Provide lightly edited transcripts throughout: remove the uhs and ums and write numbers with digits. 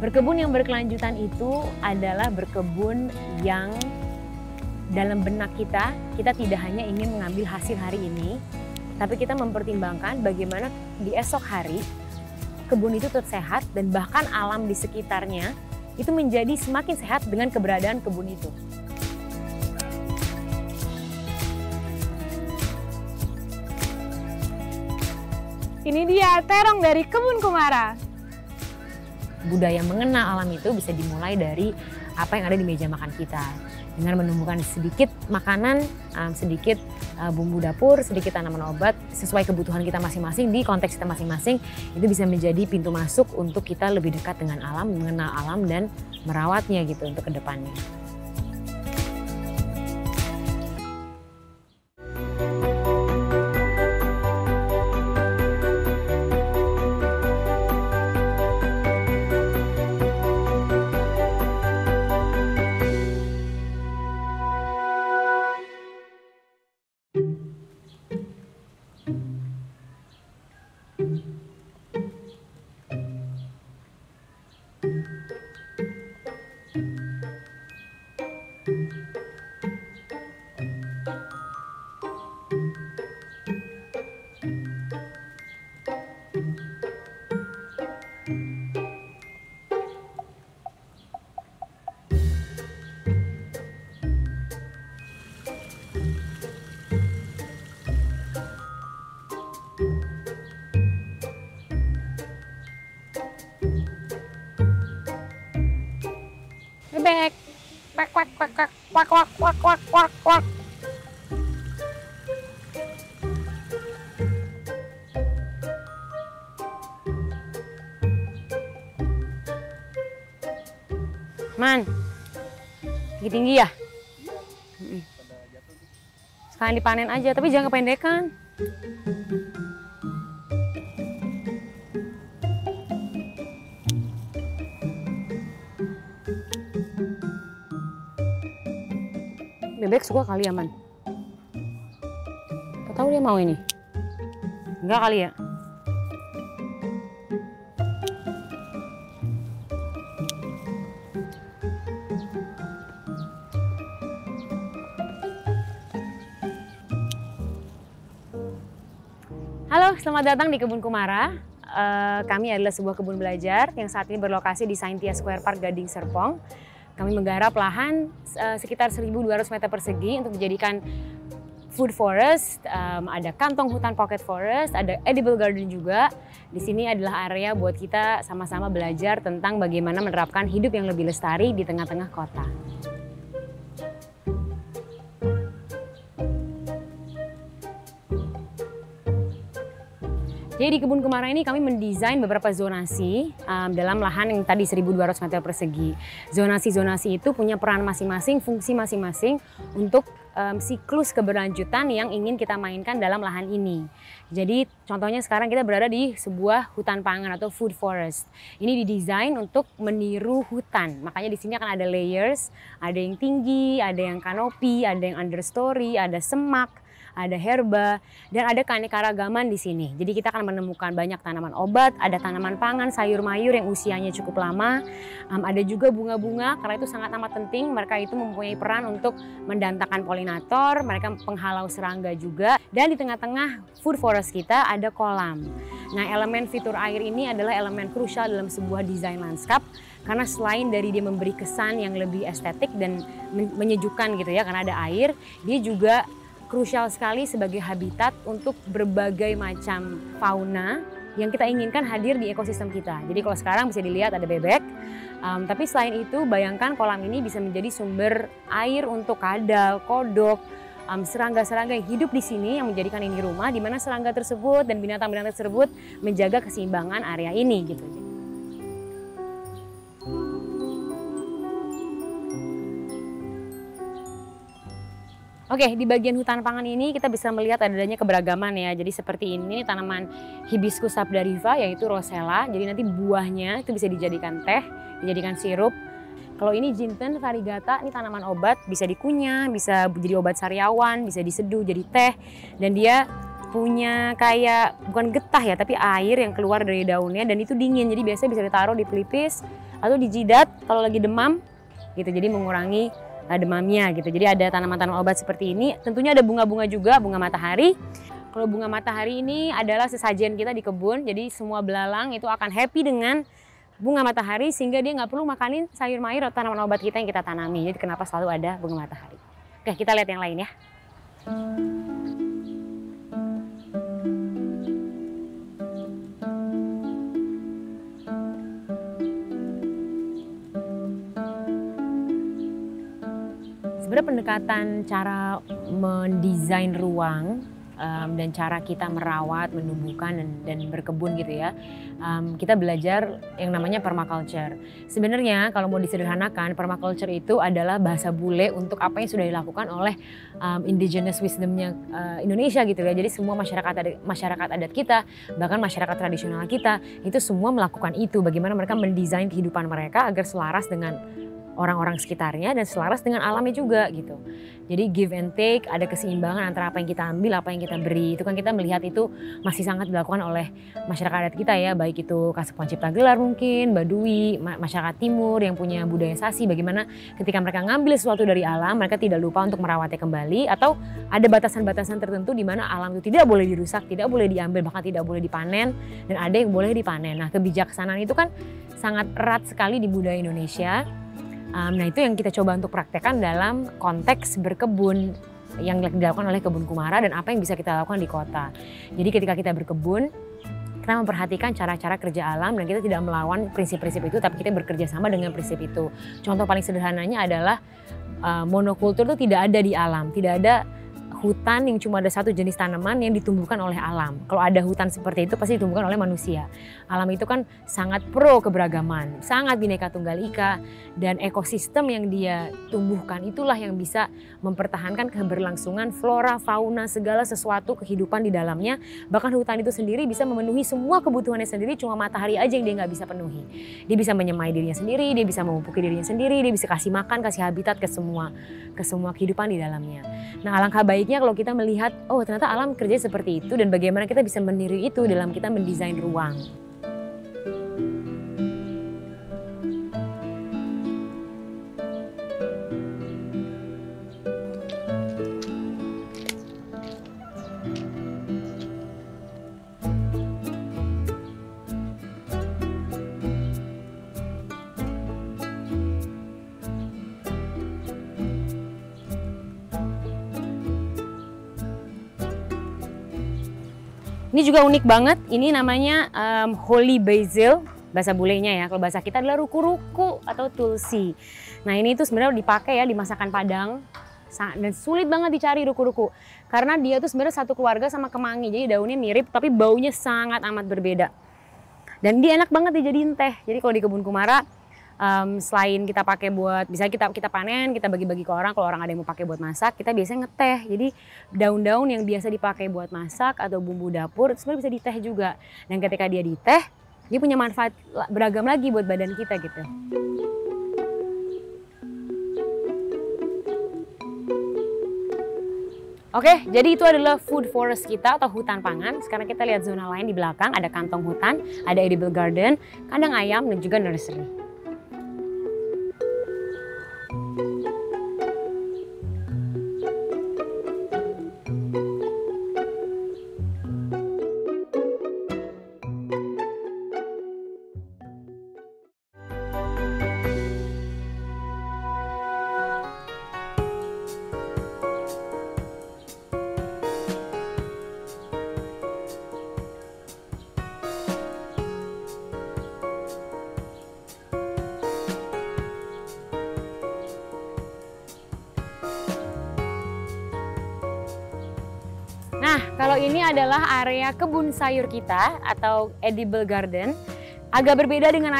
Berkebun yang berkelanjutan itu adalah berkebun yang dalam benak kita tidak hanya ingin mengambil hasil hari ini, tapi kita mempertimbangkan bagaimana di esok hari kebun itu tetap sehat dan bahkan alam di sekitarnya itu menjadi semakin sehat dengan keberadaan kebun itu. Ini dia terong dari Kebun Kumara. Budaya mengenal alam itu bisa dimulai dari apa yang ada di meja makan kita. Dengan menumbuhkan sedikit makanan, sedikit bumbu dapur, sedikit tanaman obat sesuai kebutuhan kita masing-masing di konteks kita masing-masing, itu bisa menjadi pintu masuk untuk kita lebih dekat dengan alam, mengenal alam dan merawatnya gitu untuk kedepannya. Bebek, kwak kwak kwak kwak kwak kwak kwak kwak kwak kwak. Man, tinggi ya? Sekalian dipanen aja, tapi jangan kependekan. Bebek suka kali ya, Man? Tahu dia mau ini? Enggak kali ya? Halo, selamat datang di Kebun Kumara. Kami adalah sebuah kebun belajar yang saat ini berlokasi di Saintia Square Park, Gading Serpong. Kami menggarap lahan sekitar 1.200 meter persegi untuk dijadikan food forest, ada kantong hutan pocket forest, ada edible garden juga. Di sini adalah area buat kita sama-sama belajar tentang bagaimana menerapkan hidup yang lebih lestari di tengah-tengah kota. Jadi di Kebun Kumara ini kami mendesain beberapa zonasi dalam lahan yang tadi 1.200 meter persegi. Zonasi-zonasi itu punya peran masing-masing, fungsi masing-masing untuk siklus keberlanjutan yang ingin kita mainkan dalam lahan ini. Jadi contohnya sekarang kita berada di sebuah hutan pangan atau food forest. Ini didesain untuk meniru hutan. Makanya di sini akan ada layers, ada yang tinggi, ada yang kanopi, ada yang understory, ada semak, ada herba, dan ada keanekaragaman di sini. Jadi kita akan menemukan banyak tanaman obat, ada tanaman pangan, sayur mayur yang usianya cukup lama. Ada juga bunga-bunga, karena itu sangat amat penting. Mereka itu mempunyai peran untuk mendatangkan polinator, mereka penghalau serangga juga. Dan di tengah-tengah food forest kita ada kolam. Nah, elemen fitur air ini adalah elemen krusial dalam sebuah desain lanskap. Karena selain dari dia memberi kesan yang lebih estetik dan menyejukkan gitu ya, karena ada air, dia juga krusial sekali sebagai habitat untuk berbagai macam fauna yang kita inginkan hadir di ekosistem kita. Jadi kalau sekarang bisa dilihat ada bebek, tapi selain itu bayangkan kolam ini bisa menjadi sumber air untuk kadal, kodok, serangga-serangga yang hidup di sini yang menjadikan ini rumah, di mana serangga tersebut dan binatang-binatang tersebut menjaga keseimbangan area ini gitu. Oke, di bagian hutan pangan ini kita bisa melihat adanya keberagaman ya. Jadi seperti ini tanaman Hibiscus sabdariva yaitu rosella. Jadi nanti buahnya itu bisa dijadikan teh, dijadikan sirup. Kalau ini Jinten variegata, ini tanaman obat, bisa dikunyah, bisa jadi obat sariawan, bisa diseduh jadi teh. Dan dia punya kayak bukan getah ya, tapi air yang keluar dari daunnya dan itu dingin. Jadi biasanya bisa ditaruh di pelipis atau di jidat kalau lagi demam gitu. Jadi mengurangi demamnya gitu. Jadi ada tanaman-tanaman obat seperti ini. Tentunya ada bunga-bunga juga, bunga matahari. Kalau bunga matahari ini adalah sesajen kita di kebun. Jadi semua belalang itu akan happy dengan bunga matahari sehingga dia nggak perlu makanin sayur mayur atau tanaman obat kita yang kita tanami. Jadi kenapa selalu ada bunga matahari. Oke, kita lihat yang lain ya. Sebenarnya pendekatan cara mendesain ruang dan cara kita merawat, menumbuhkan dan berkebun gitu ya. Kita belajar yang namanya permaculture. Sebenarnya kalau mau disederhanakan, permaculture itu adalah bahasa bule untuk apa yang sudah dilakukan oleh indigenous wisdomnya Indonesia gitu ya. Jadi semua masyarakat adat kita, bahkan masyarakat tradisional kita, itu semua melakukan itu. Bagaimana mereka mendesain kehidupan mereka agar selaras dengan orang-orang sekitarnya dan selaras dengan alamnya juga gitu. Jadi give and take, ada keseimbangan antara apa yang kita ambil, apa yang kita beri. Itu kan kita melihat itu masih sangat dilakukan oleh masyarakat adat kita ya, baik itu Kasepuan Cipta Gelar mungkin, Baduy, masyarakat timur yang punya budaya Sasi, bagaimana ketika mereka ngambil sesuatu dari alam, mereka tidak lupa untuk merawatnya kembali, atau ada batasan-batasan tertentu di mana alam itu tidak boleh dirusak, tidak boleh diambil, bahkan tidak boleh dipanen, dan ada yang boleh dipanen. Nah, kebijaksanaan itu kan sangat erat sekali di budaya Indonesia. Nah itu yang kita coba untuk praktekkan dalam konteks berkebun yang dilakukan oleh Kebun Kumara dan apa yang bisa kita lakukan di kota. Jadi ketika kita berkebun, kita memperhatikan cara-cara kerja alam dan kita tidak melawan prinsip-prinsip itu, tapi kita bekerja sama dengan prinsip itu. Contoh paling sederhananya adalah monokultur itu tidak ada di alam, tidak ada hutan yang cuma ada satu jenis tanaman yang ditumbuhkan oleh alam. Kalau ada hutan seperti itu pasti ditumbuhkan oleh manusia. Alam itu kan sangat pro keberagaman, sangat bineka tunggal ika, dan ekosistem yang dia tumbuhkan itulah yang bisa mempertahankan keberlangsungan flora, fauna, segala sesuatu kehidupan di dalamnya. Bahkan hutan itu sendiri bisa memenuhi semua kebutuhannya sendiri, cuma matahari aja yang dia nggak bisa penuhi. Dia bisa menyemai dirinya sendiri, dia bisa memupuki dirinya sendiri, dia bisa kasih makan, kasih habitat ke semua kehidupan di dalamnya. Nah, alangkah baiknya kalau kita melihat, oh ternyata alam kerja seperti itu dan bagaimana kita bisa meniru itu dalam kita mendesain ruang. Ini juga unik banget, ini namanya holy basil, bahasa bulenya ya. Kalau bahasa kita adalah ruku-ruku atau tulsi. Nah ini tuh sebenarnya dipakai ya di masakan Padang. Dan sulit banget dicari ruku-ruku. Karena dia tuh sebenarnya satu keluarga sama kemangi, jadi daunnya mirip tapi baunya sangat amat berbeda. Dan dia enak banget dijadiin teh. Jadi kalau di Kebun Kumara, selain kita pakai buat, bisa kita panen, kita bagi-bagi ke orang, kalau orang ada yang mau pakai buat masak, kita biasanya ngeteh. Jadi daun-daun yang biasa dipakai buat masak atau bumbu dapur itu sebenarnya bisa diteh juga. Dan ketika dia diteh, dia punya manfaat beragam lagi buat badan kita gitu. Oke, jadi itu adalah food forest kita atau hutan pangan. Sekarang kita lihat zona lain di belakang, ada kantong hutan, ada edible garden, kandang ayam, dan juga nursery. Nah, kalau ini adalah area kebun sayur kita atau edible garden. Agak berbeda dengan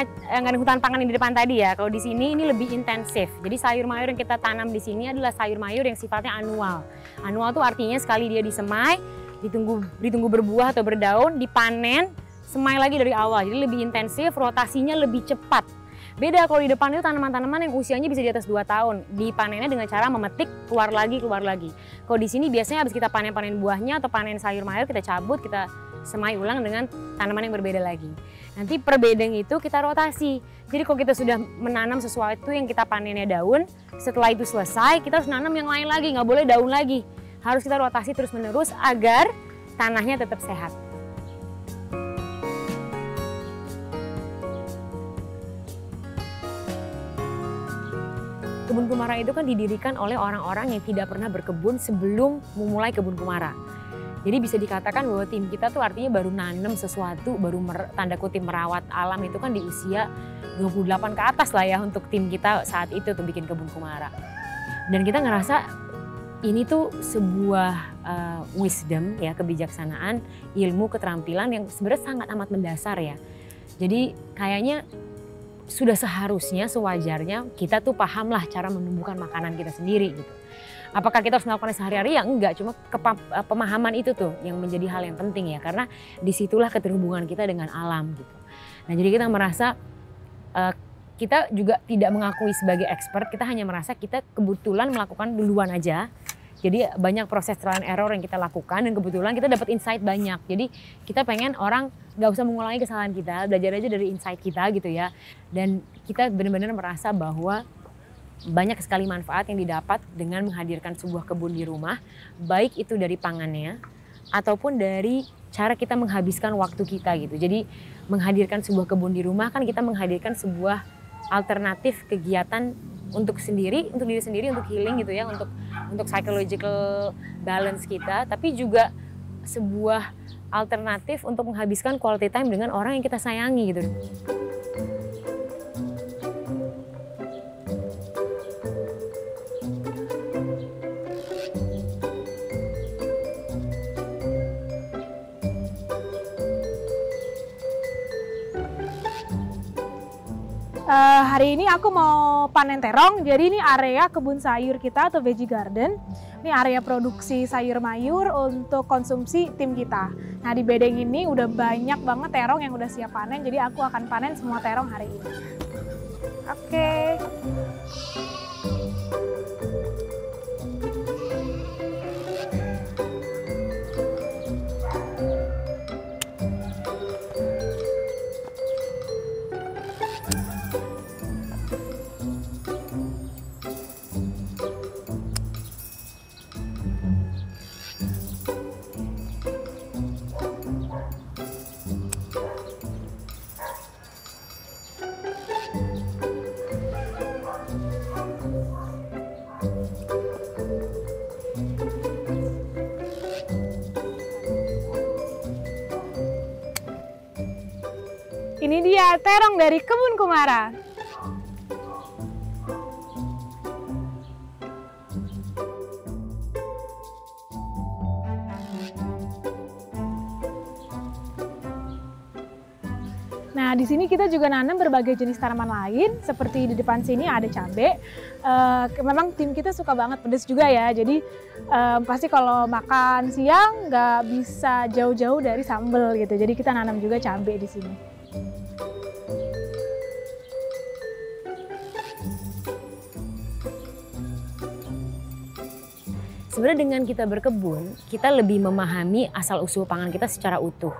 hutan pangan yang di depan tadi ya. Kalau di sini ini lebih intensif. Jadi sayur mayur yang kita tanam di sini adalah sayur mayur yang sifatnya annual. Annual itu artinya sekali dia disemai, ditunggu berbuah atau berdaun, dipanen, semai lagi dari awal. Jadi lebih intensif, rotasinya lebih cepat. Beda kalau di depan itu tanaman-tanaman yang usianya bisa di atas 2 tahun. Dipanennya dengan cara memetik, keluar lagi. Kalau di sini biasanya habis kita panen buahnya atau panen sayur mayur, kita cabut, kita semai ulang dengan tanaman yang berbeda lagi. Nanti per bedeng itu kita rotasi. Jadi kalau kita sudah menanam sesuatu yang kita panennya daun, setelah itu selesai kita harus nanam yang lain lagi, nggak boleh daun lagi. Harus kita rotasi terus menerus agar tanahnya tetap sehat. Kebun Kumara itu kan didirikan oleh orang-orang yang tidak pernah berkebun sebelum memulai kebun Kumara. Jadi bisa dikatakan bahwa tim kita tuh artinya baru nanam sesuatu, baru tanda kutip merawat alam itu kan di usia 28 ke atas lah ya untuk tim kita saat itu tuh bikin kebun Kumara. Dan kita ngerasa ini tuh sebuah wisdom ya, kebijaksanaan, ilmu, keterampilan yang sebenarnya sangat amat mendasar ya. Jadi kayaknya sudah seharusnya, sewajarnya kita tuh pahamlah cara menumbuhkan makanan kita sendiri gitu. Apakah kita harus melakukannya sehari-hari? Ya enggak, cuma pemahaman itu tuh yang menjadi hal yang penting ya. Karena disitulah keterhubungan kita dengan alam gitu. Nah jadi kita merasa kita juga tidak mengakui sebagai expert, kita hanya merasa kita kebetulan melakukan duluan aja. Jadi banyak proses trial and error yang kita lakukan dan kebetulan kita dapat insight banyak. Jadi kita pengen orang nggak usah mengulangi kesalahan kita, belajar aja dari insight kita gitu ya. Dan kita benar-benar merasa bahwa banyak sekali manfaat yang didapat dengan menghadirkan sebuah kebun di rumah, baik itu dari pangannya ataupun dari cara kita menghabiskan waktu kita gitu. Jadi menghadirkan sebuah kebun di rumah kan kita menghadirkan sebuah alternatif kegiatan untuk sendiri, untuk diri sendiri, untuk healing gitu ya, untuk psychological balance kita, tapi juga sebuah alternatif untuk menghabiskan quality time dengan orang yang kita sayangi gitu. Hari ini aku mau panen terong, jadi ini area kebun sayur kita atau veggie garden. Ini area produksi sayur mayur untuk konsumsi tim kita. Nah di bedeng ini udah banyak banget terong yang udah siap panen, jadi aku akan panen semua terong hari ini. Oke. Ini dia terong dari kebun Kumara. Nah, di sini kita juga nanam berbagai jenis tanaman lain, seperti di depan sini ada cabai. Memang tim kita suka banget pedas juga ya, jadi pasti kalau makan siang nggak bisa jauh-jauh dari sambal gitu. Jadi kita nanam juga cabai di sini. Sebenarnya dengan kita berkebun, kita lebih memahami asal-usul pangan kita secara utuh.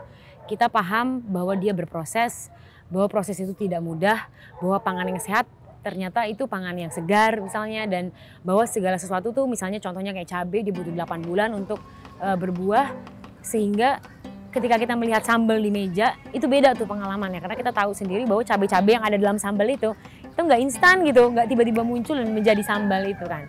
Kita paham bahwa dia berproses, bahwa proses itu tidak mudah, bahwa pangan yang sehat ternyata itu pangan yang segar misalnya, dan bahwa segala sesuatu tuh misalnya contohnya kayak cabai dia butuh 8 bulan untuk berbuah, sehingga ketika kita melihat sambal di meja itu beda tuh pengalamannya, karena kita tahu sendiri bahwa cabai-cabai yang ada dalam sambal itu nggak instan gitu, nggak tiba-tiba muncul dan menjadi sambal itu kan.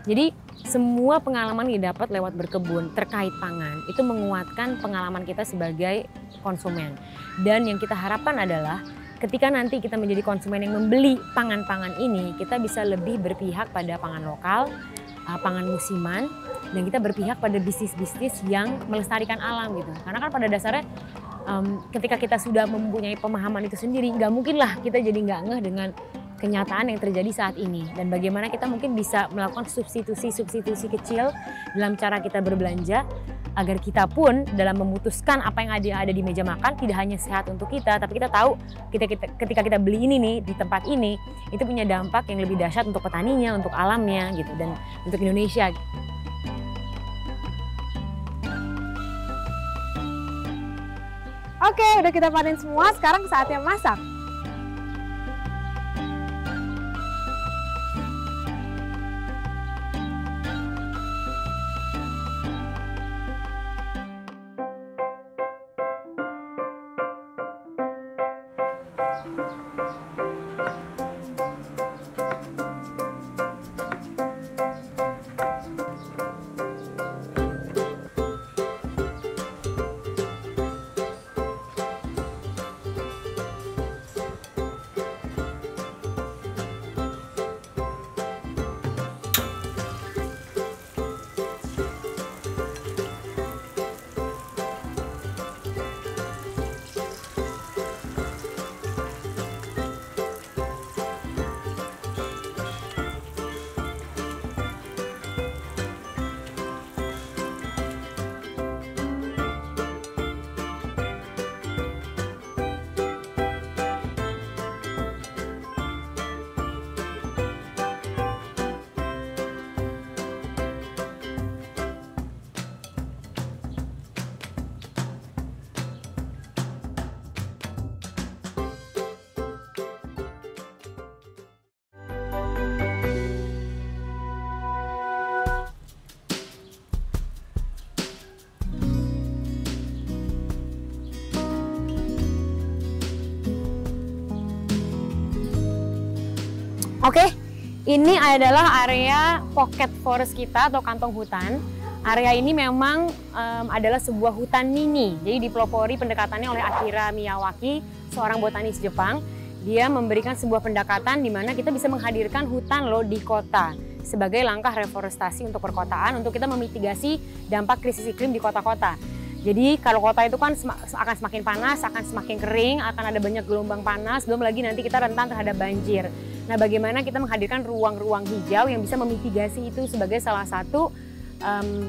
Jadi semua pengalaman yang didapat lewat berkebun terkait pangan itu menguatkan pengalaman kita sebagai konsumen. Dan yang kita harapkan adalah ketika nanti kita menjadi konsumen yang membeli pangan-pangan ini, kita bisa lebih berpihak pada pangan lokal, pangan musiman, dan kita berpihak pada bisnis-bisnis yang melestarikan alam gitu. Karena kan pada dasarnya ketika kita sudah mempunyai pemahaman itu sendiri, nggak mungkin lah kita jadi nggak ngeh dengan kenyataan yang terjadi saat ini, dan bagaimana kita mungkin bisa melakukan substitusi kecil dalam cara kita berbelanja agar kita pun dalam memutuskan apa yang ada di meja makan tidak hanya sehat untuk kita, tapi kita tahu ketika kita beli ini nih di tempat ini itu punya dampak yang lebih dahsyat untuk petaninya, untuk alamnya gitu, dan untuk Indonesia. Oke, udah kita panen semua, sekarang saatnya masak. Oke, ini adalah area pocket forest kita atau kantong hutan. Area ini memang adalah sebuah hutan mini. Jadi dipelopori pendekatannya oleh Akira Miyawaki, seorang botanis Jepang. Dia memberikan sebuah pendekatan di mana kita bisa menghadirkan hutan loh di kota sebagai langkah reforestasi untuk perkotaan, untuk kita memitigasi dampak krisis iklim di kota-kota. Jadi kalau kota itu kan akan semakin panas, akan semakin kering, akan ada banyak gelombang panas, belum lagi nanti kita rentan terhadap banjir. Nah, bagaimana kita menghadirkan ruang-ruang hijau yang bisa memitigasi itu sebagai salah satu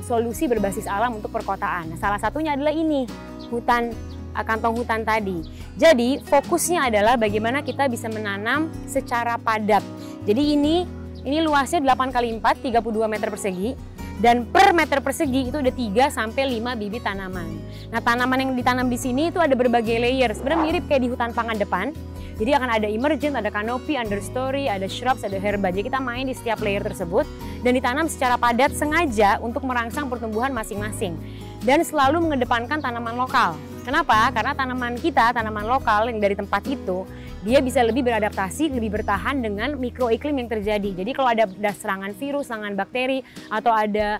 solusi berbasis alam untuk perkotaan. Nah, salah satunya adalah ini, hutan, kantong hutan tadi. Jadi fokusnya adalah bagaimana kita bisa menanam secara padat. Jadi ini luasnya 8x4, 32 meter persegi. Dan per meter persegi itu ada 3 sampai 5 bibit tanaman. Nah, tanaman yang ditanam di sini itu ada berbagai layer. Sebenarnya mirip kayak di hutan pangan depan. Jadi akan ada emergent, ada canopy, understory, ada shrubs, ada herba. Jadi kita main di setiap layer tersebut dan ditanam secara padat sengaja untuk merangsang pertumbuhan masing-masing. Dan selalu mengedepankan tanaman lokal. Kenapa? Karena tanaman kita, tanaman lokal yang dari tempat itu, dia bisa lebih beradaptasi, lebih bertahan dengan mikroiklim yang terjadi. Jadi kalau ada serangan virus, serangan bakteri, atau ada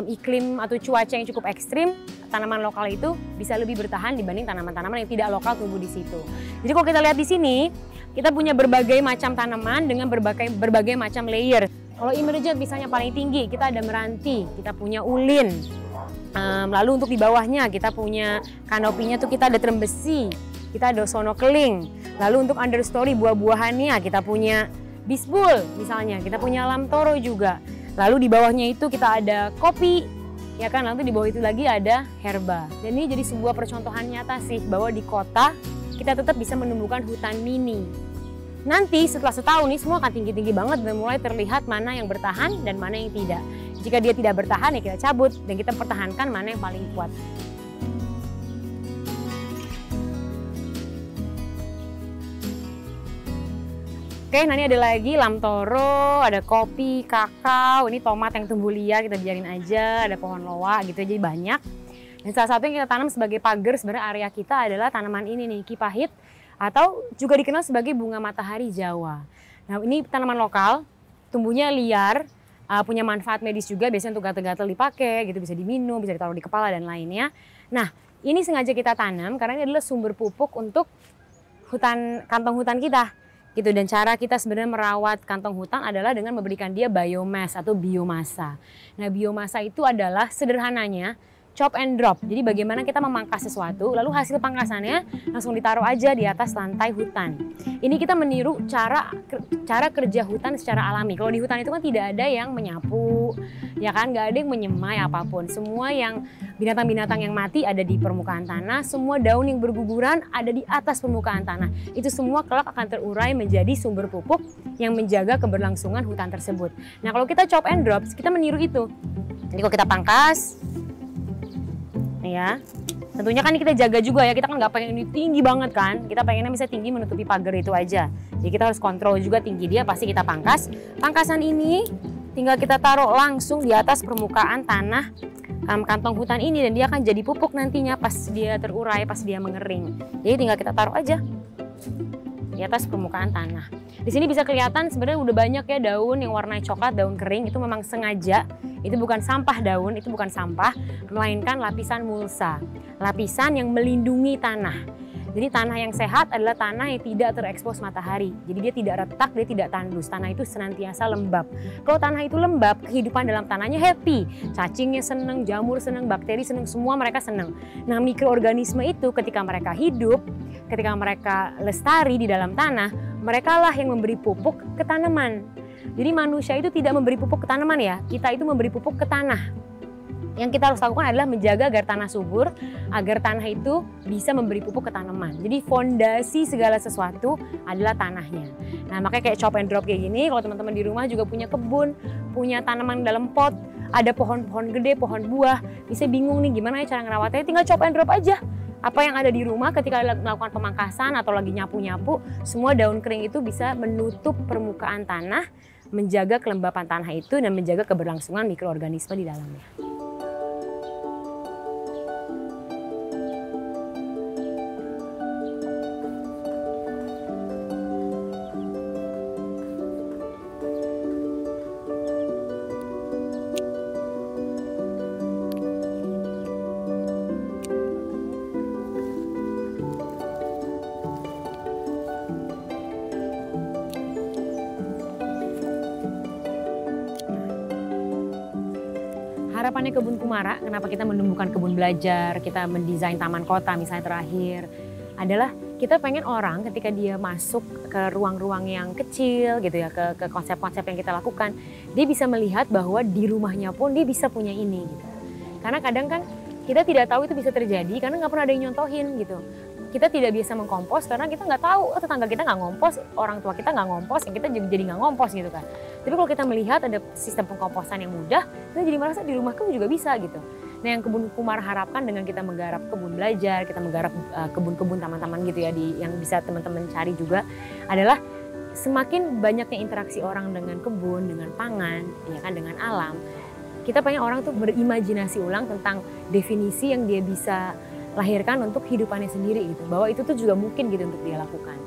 iklim atau cuaca yang cukup ekstrim, tanaman lokal itu bisa lebih bertahan dibanding tanaman-tanaman yang tidak lokal tumbuh di situ. Jadi kalau kita lihat di sini, kita punya berbagai macam tanaman dengan berbagai macam layer. Kalau emergent misalnya paling tinggi, kita ada meranti, kita punya ulin. Lalu untuk di bawahnya kita punya kanopinya tuh kita ada trembesi, kita ada sonokeling. Lalu untuk understory buah-buahannya kita punya bisbul misalnya, kita punya lamtoro juga. Lalu di bawahnya itu kita ada kopi, ya kan, lalu di bawah itu lagi ada herba. Dan ini jadi sebuah percontohan nyata sih bahwa di kota kita tetap bisa menumbuhkan hutan mini. Nanti setelah setahun nih semua akan tinggi-tinggi banget dan mulai terlihat mana yang bertahan dan mana yang tidak. Jika dia tidak bertahan ya kita cabut dan kita pertahankan mana yang paling kuat. Oke, nah ini ada lagi lamtoro, ada kopi, kakao, ini tomat yang tumbuh liar kita biarin aja, ada pohon loa gitu, jadi banyak. Dan salah satu yang kita tanam sebagai pagar sebenarnya area kita adalah tanaman ini nih, kipahit, atau juga dikenal sebagai bunga matahari Jawa. Nah ini tanaman lokal, tumbuhnya liar, punya manfaat medis juga, biasanya untuk gatal-gatal dipakai, gitu, bisa diminum, bisa ditaruh di kepala dan lainnya. Nah ini sengaja kita tanam karena ini adalah sumber pupuk untuk kantong hutan kita. Gitu, dan cara kita sebenarnya merawat kantong hutan adalah dengan memberikan dia biomass atau biomasa. Nah biomasa itu adalah sederhananya chop and drop. Jadi bagaimana kita memangkas sesuatu, lalu hasil pangkasannya langsung ditaruh aja di atas lantai hutan. Ini kita meniru cara kerja hutan secara alami. Kalau di hutan itu kan tidak ada yang menyapu, ya kan, nggak ada yang menyemai apapun. Semua yang binatang-binatang yang mati ada di permukaan tanah, semua daun yang berguguran ada di atas permukaan tanah. Itu semua kelak akan terurai menjadi sumber pupuk yang menjaga keberlangsungan hutan tersebut. Nah kalau kita chop and drop, kita meniru itu. Jadi kalau kita pangkas, ya, Tentunya kan kita jaga juga ya, kita kan nggak pengen ini tinggi banget kan. Kita pengennya bisa tinggi menutupi pagar itu aja. Jadi kita harus kontrol juga tinggi dia, pasti kita pangkas. Pangkasan ini tinggal kita taruh langsung di atas permukaan tanah kantong hutan ini dan dia akan jadi pupuk nantinya pas dia terurai, pas dia mengering. Jadi tinggal kita taruh aja di atas permukaan tanah. Di sini bisa kelihatan sebenarnya udah banyak ya daun yang warna coklat, daun kering, itu memang sengaja. Itu bukan sampah daun, itu bukan sampah, melainkan lapisan mulsa. Lapisan yang melindungi tanah. Jadi tanah yang sehat adalah tanah yang tidak terekspos matahari. Jadi dia tidak retak, dia tidak tandus. Tanah itu senantiasa lembab. Kalau tanah itu lembab, kehidupan dalam tanahnya happy. Cacingnya seneng, jamur seneng, bakteri seneng, semua mereka seneng. Nah mikroorganisme itu ketika mereka hidup, ketika mereka lestari di dalam tanah, mereka lah yang memberi pupuk ke tanaman. Jadi manusia itu tidak memberi pupuk ke tanaman ya, kita itu memberi pupuk ke tanah. Yang kita harus lakukan adalah menjaga agar tanah subur, agar tanah itu bisa memberi pupuk ke tanaman. Jadi fondasi segala sesuatu adalah tanahnya. Nah makanya kayak chop and drop kayak gini, kalau teman-teman di rumah juga punya kebun, punya tanaman dalam pot, ada pohon-pohon gede, pohon buah, bisa bingung nih gimana ya cara ngerawatnya, tinggal chop and drop aja. Apa yang ada di rumah ketika melakukan pemangkasan atau lagi nyapu-nyapu, semua daun kering itu bisa menutup permukaan tanah, menjaga kelembapan tanah itu dan menjaga keberlangsungan mikroorganisme di dalamnya. Harapannya Kebun Kumara, kenapa kita menumbuhkan kebun belajar, kita mendesain taman kota misalnya terakhir, adalah kita pengen orang ketika dia masuk ke ruang-ruang yang kecil gitu ya, ke konsep-konsep yang kita lakukan, dia bisa melihat bahwa di rumahnya pun dia bisa punya ini gitu. Karena kadang kan kita tidak tahu itu bisa terjadi karena nggak pernah ada yang nyontohin gitu. Kita tidak biasa mengkompos karena kita nggak tahu, tetangga kita nggak ngompos, orang tua kita nggak ngompos, yang kita jadi nggak ngompos gitu kan. Tapi kalau kita melihat ada sistem pengkomposan yang mudah, kita jadi merasa di rumahku juga bisa gitu. Nah yang Kebun Kumara harapkan dengan kita menggarap kebun belajar, kita menggarap kebun-kebun taman-taman gitu ya, yang bisa teman-teman cari juga, adalah semakin banyaknya interaksi orang dengan kebun, dengan pangan, ya kan, dengan alam. Kita pengen orang tuh berimajinasi ulang tentang definisi yang dia bisa lahirkan untuk hidupannya sendiri gitu, bahwa itu tuh juga mungkin gitu untuk dia lakukan.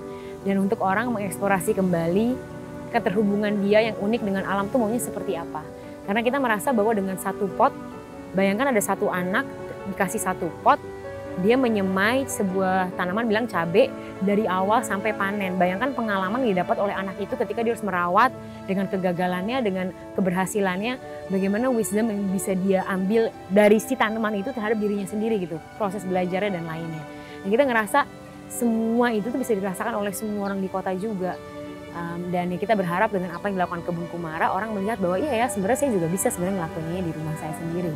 Dan untuk orang mengeksplorasi kembali keterhubungan dia yang unik dengan alam tuh maunya seperti apa. Karena kita merasa bahwa dengan satu pot, bayangkan ada satu anak dikasih satu pot, dia menyemai sebuah tanaman, bilang cabai, dari awal sampai panen. Bayangkan pengalaman yang didapat oleh anak itu ketika dia harus merawat, dengan kegagalannya, dengan keberhasilannya, bagaimana wisdom yang bisa dia ambil dari si tanaman itu terhadap dirinya sendiri gitu, proses belajarnya dan lainnya. Dan kita ngerasa semua itu tuh bisa dirasakan oleh semua orang di kota juga. Dan kita berharap dengan apa yang dilakukan Kebun Kumara, orang melihat bahwa iya ya sebenarnya saya juga bisa sebenarnya ngelakuinnya di rumah saya sendiri.